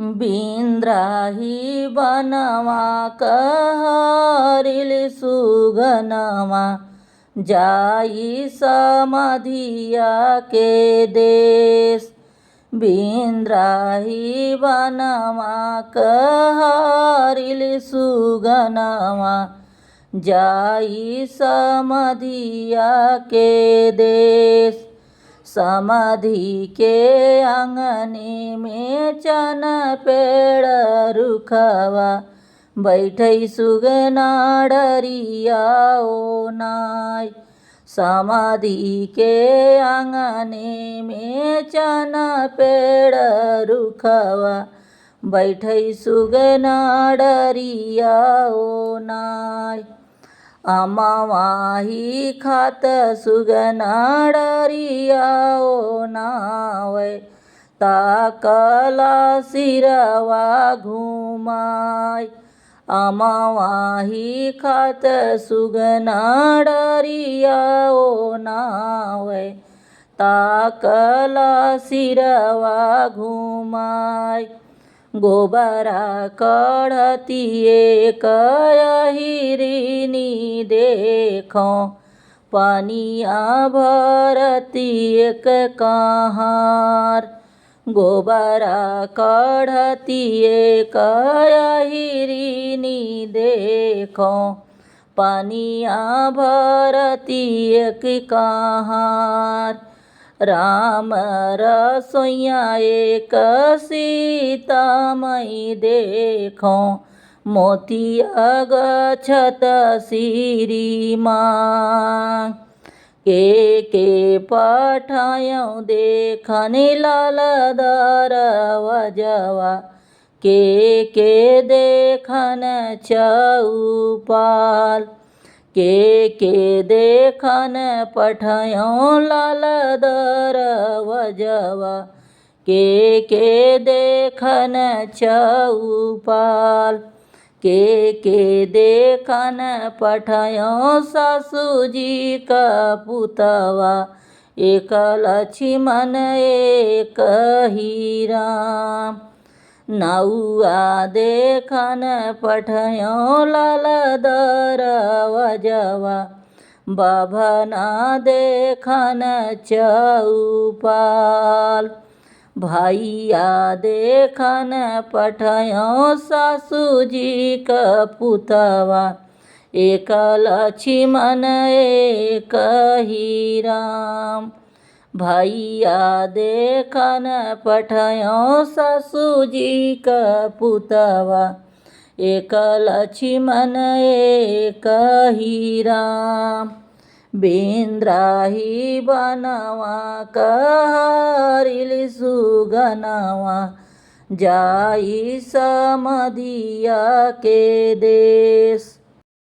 बिंद्राही बनवा कहरिल सुगनमा जाई समाधिया के देश। बिंद्राही बनवा कहरिल सुगनमा जाई समाधिया के देश। समाधि के आंगने में चन पेड़ रुखवा बैठई सुगना डरिया ओ नाय। समाधि के आंगने में चन पेड़ रुखवा बैठई सुगना डरिया ओ नाय। अमावाही खात सुगना डरिया ओ नावै ताकला सिरवा घुमाय। अमावाही खात सुगना डरिया ओ नावै ताकला सिरवा घुमाय। गोबरा कढ़ती एक हिरिनी देखो पानिया भरती एक कहार। गोबरा कढ़ती एक हिरिनी देखो पानिया भरती एक कहार। राम रसोइया एक सीतामई देखो मोतिया गछत सिरी माँ। के पठायों देखने लाल दरवजवा के देखन चौपाल। के देखन पठायों लाल दरवजवा के देखन चौपाल। के देखन पठायों सासू जी का पुतवा एक लक्ष्मण एक ही राम। नौआ देखन पठायों लाल दरवजवा बभना देखन चौपाल। भैया देखन पठायों सासू जी का पुतवा एक लक्ष्मण एक ही राम। भैया देखन पठायों सासू जी का पुतवा एक लक्ष्मण एक ही राम। बिंद्राही बनवा कहरिल सुगनवा जाई समाधिया के देश।